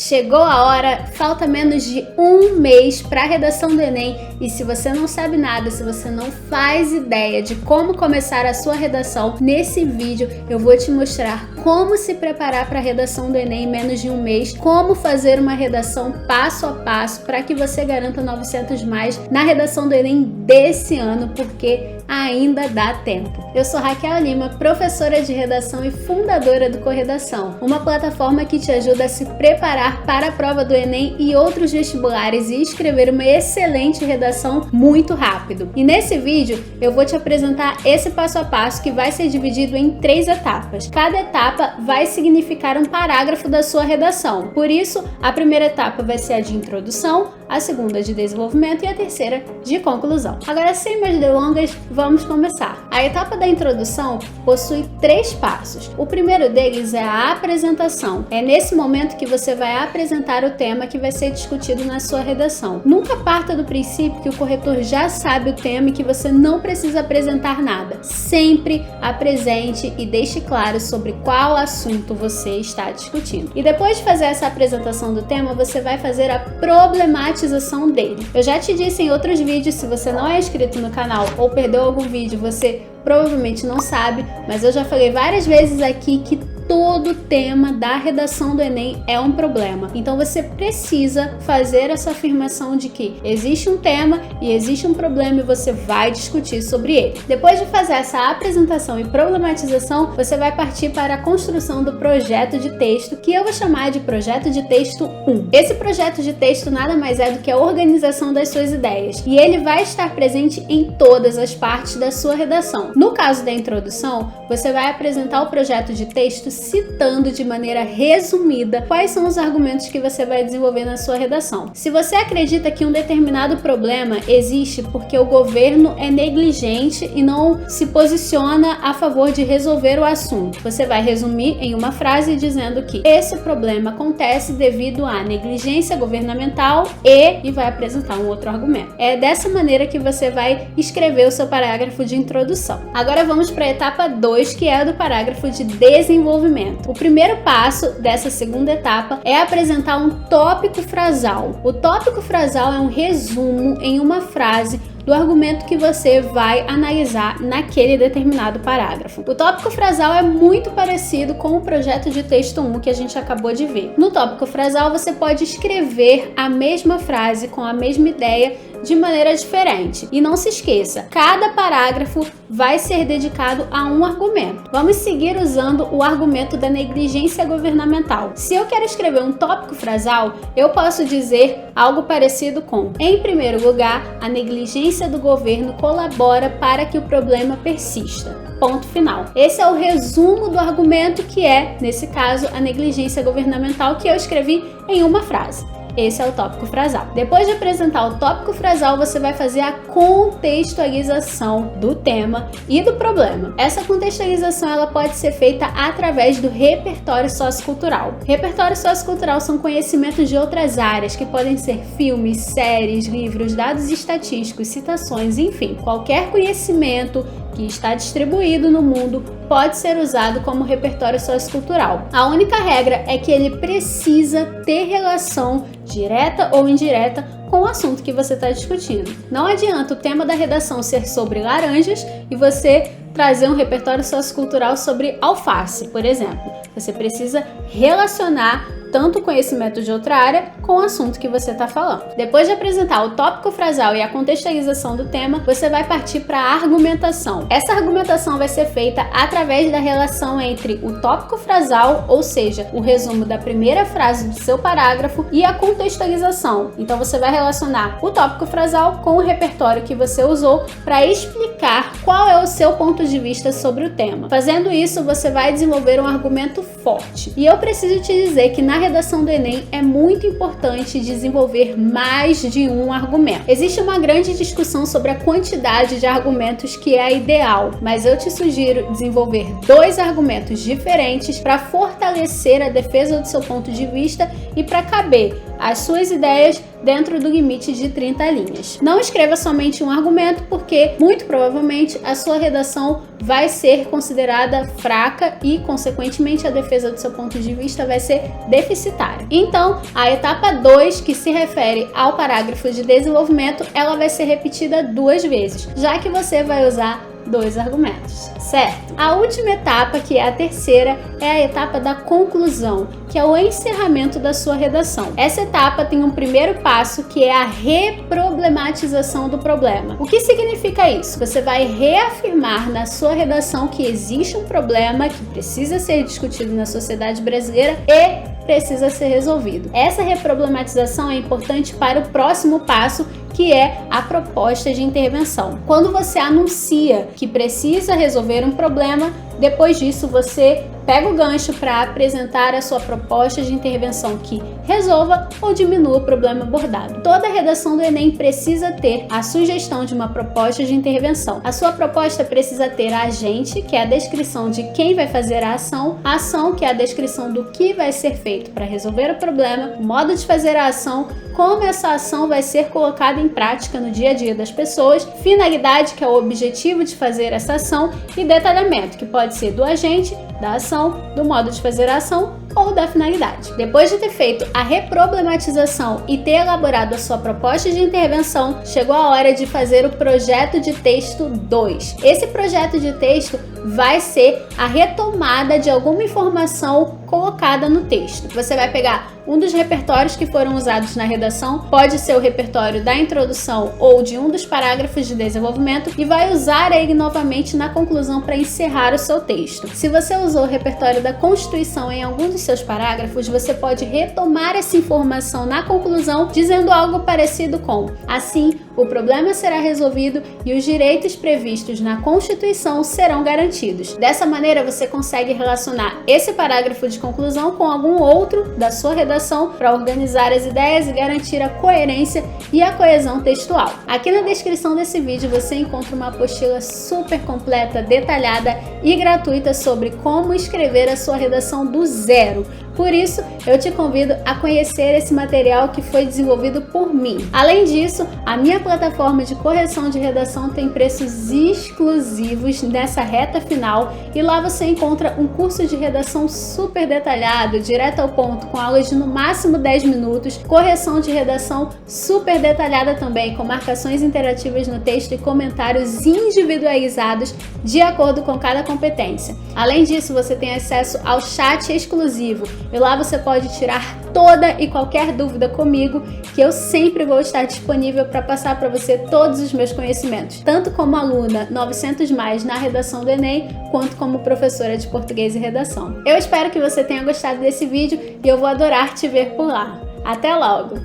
Chegou a hora, falta menos de um mês para a redação do Enem e se você não sabe nada, se você não faz ideia de como começar a sua redação, nesse vídeo eu vou te mostrar como se preparar para a redação do Enem em menos de um mês, como fazer uma redação passo a passo para que você garanta 900 mais na redação do Enem desse ano, porque ainda dá tempo. Eu sou Raquel Lima, professora de redação e fundadora do Corredação, uma plataforma que te ajuda a se preparar para a prova do Enem e outros vestibulares e escrever uma excelente redação muito rápido. E nesse vídeo eu vou te apresentar esse passo a passo que vai ser dividido em 3 etapas. Cada etapa vai significar um parágrafo da sua redação. Por isso, a primeira etapa vai ser a de introdução, a segunda de desenvolvimento e a terceira de conclusão. Agora, sem mais delongas, vamos começar. A etapa da introdução possui 3 passos. O primeiro deles é a apresentação. É nesse momento que você vai apresentar o tema que vai ser discutido na sua redação. Nunca parta do princípio que o corretor já sabe o tema e que você não precisa apresentar nada. Sempre apresente e deixe claro sobre qual assunto você está discutindo. E depois de fazer essa apresentação do tema, você vai fazer a problematização dele. Eu já te disse em outros vídeos, se você não é inscrito no canal ou perdeu algum vídeo, você provavelmente não sabe, mas eu já falei várias vezes aqui que todo tema da redação do Enem é um problema. Então você precisa fazer essa afirmação de que existe um tema e existe um problema e você vai discutir sobre ele. Depois de fazer essa apresentação e problematização, você vai partir para a construção do projeto de texto, que eu vou chamar de projeto de texto 1. Esse projeto de texto nada mais é do que a organização das suas ideias e ele vai estar presente em todas as partes da sua redação. No caso da introdução, você vai apresentar o projeto de texto citando de maneira resumida quais são os argumentos que você vai desenvolver na sua redação. Se você acredita que um determinado problema existe porque o governo é negligente e não se posiciona a favor de resolver o assunto, você vai resumir em uma frase dizendo que esse problema acontece devido à negligência governamental e vai apresentar um outro argumento. É dessa maneira que você vai escrever o seu parágrafo de introdução. Agora vamos para a etapa 2, que é a do parágrafo de desenvolvimento. O primeiro passo dessa segunda etapa é apresentar um tópico frasal. O tópico frasal é um resumo em uma frase do argumento que você vai analisar naquele determinado parágrafo. O tópico frasal é muito parecido com o projeto de texto 1 que a gente acabou de ver. No tópico frasal você pode escrever a mesma frase com a mesma ideia de maneira diferente. E não se esqueça, cada parágrafo vai ser dedicado a um argumento. Vamos seguir usando o argumento da negligência governamental. Se eu quero escrever um tópico frasal, eu posso dizer algo parecido com: em primeiro lugar, a negligência do governo colabora para que o problema persista. Ponto final. Esse é o resumo do argumento que é, nesse caso, a negligência governamental, que eu escrevi em uma frase. Esse é o tópico frasal. Depois de apresentar o tópico frasal, você vai fazer a contextualização do tema e do problema. Essa contextualização ela pode ser feita através do repertório sociocultural. Repertório sociocultural são conhecimentos de outras áreas, que podem ser filmes, séries, livros, dados estatísticos, citações, enfim, qualquer conhecimento que está distribuído no mundo pode ser usado como repertório sociocultural. A única regra é que ele precisa ter relação direta ou indireta com o assunto que você está discutindo. Não adianta o tema da redação ser sobre laranjas e você trazer um repertório sociocultural sobre alface, por exemplo. Você precisa relacionar tanto o conhecimento de outra área com o assunto que você está falando. Depois de apresentar o tópico frasal e a contextualização do tema, você vai partir para a argumentação. Essa argumentação vai ser feita através da relação entre o tópico frasal, ou seja, o resumo da primeira frase do seu parágrafo, e a contextualização. Então você vai relacionar o tópico frasal com o repertório que você usou para explicar qual é o seu ponto de vista sobre o tema. Fazendo isso, você vai desenvolver um argumento forte. E eu preciso te dizer que na redação do Enem é muito importante desenvolver mais de um argumento. Existe uma grande discussão sobre a quantidade de argumentos que é a ideal, mas eu te sugiro desenvolver 2 argumentos diferentes para fortalecer a defesa do seu ponto de vista e para caber as suas ideias dentro do limite de 30 linhas. Não escreva somente um argumento, porque muito provavelmente a sua redação vai ser considerada fraca e, consequentemente, a defesa do seu ponto de vista vai ser deficitária. Então, a etapa 2, que se refere ao parágrafo de desenvolvimento, ela vai ser repetida 2 vezes, já que você vai usar 2 argumentos, certo? A última etapa, que é a terceira, é a etapa da conclusão, que é o encerramento da sua redação. Essa etapa tem um primeiro passo, que é a reproblematização do problema. O que significa isso? Você vai reafirmar na sua redação que existe um problema que precisa ser discutido na sociedade brasileira e precisa ser resolvido. Essa reproblematização é importante para o próximo passo, que é a proposta de intervenção. Quando você anuncia que precisa resolver um problema, depois disso você pega o gancho para apresentar a sua proposta de intervenção que resolva ou diminua o problema abordado. Toda redação do Enem precisa ter a sugestão de uma proposta de intervenção. A sua proposta precisa ter a agente, que é a descrição de quem vai fazer a ação, que é a descrição do que vai ser feito para resolver o problema, o modo de fazer a ação, como essa ação vai ser colocada em prática no dia a dia das pessoas, finalidade, que é o objetivo de fazer essa ação, e detalhamento, que pode ser do agente, da ação, do modo de fazer a ação ou da finalidade. Depois de ter feito a reproblematização e ter elaborado a sua proposta de intervenção, chegou a hora de fazer o projeto de texto 2. Esse projeto de texto vai ser a retomada de alguma informação colocada no texto. Você vai pegar um dos repertórios que foram usados na redação, pode ser o repertório da introdução ou de um dos parágrafos de desenvolvimento, e vai usar ele novamente na conclusão para encerrar o seu texto. Se você usou o repertório da Constituição em algum dos seus parágrafos, você pode retomar essa informação na conclusão, dizendo algo parecido com: assim, o problema será resolvido e os direitos previstos na Constituição serão garantidos. Dessa maneira, você consegue relacionar esse parágrafo de conclusão com algum outro da sua redação para organizar as ideias e garantir a coerência e a coesão textual. Aqui na descrição desse vídeo você encontra uma apostila super completa, detalhada e gratuita sobre como escrever a sua redação do zero. Por isso, eu te convido a conhecer esse material que foi desenvolvido por mim. Além disso, a minha plataforma de correção de redação tem preços exclusivos nessa reta final, e lá você encontra um curso de redação super detalhado, direto ao ponto, com aulas de no máximo 10 minutos, correção de redação super detalhada também, com marcações interativas no texto e comentários individualizados de acordo com cada competência. Além disso, você tem acesso ao chat exclusivo, e lá você pode tirar toda e qualquer dúvida comigo, que eu sempre vou estar disponível para passar para você todos os meus conhecimentos, tanto como aluna 900+ na redação do Enem, quanto como professora de português e redação. Eu espero que você tenha gostado desse vídeo e eu vou adorar te ver por lá. Até logo!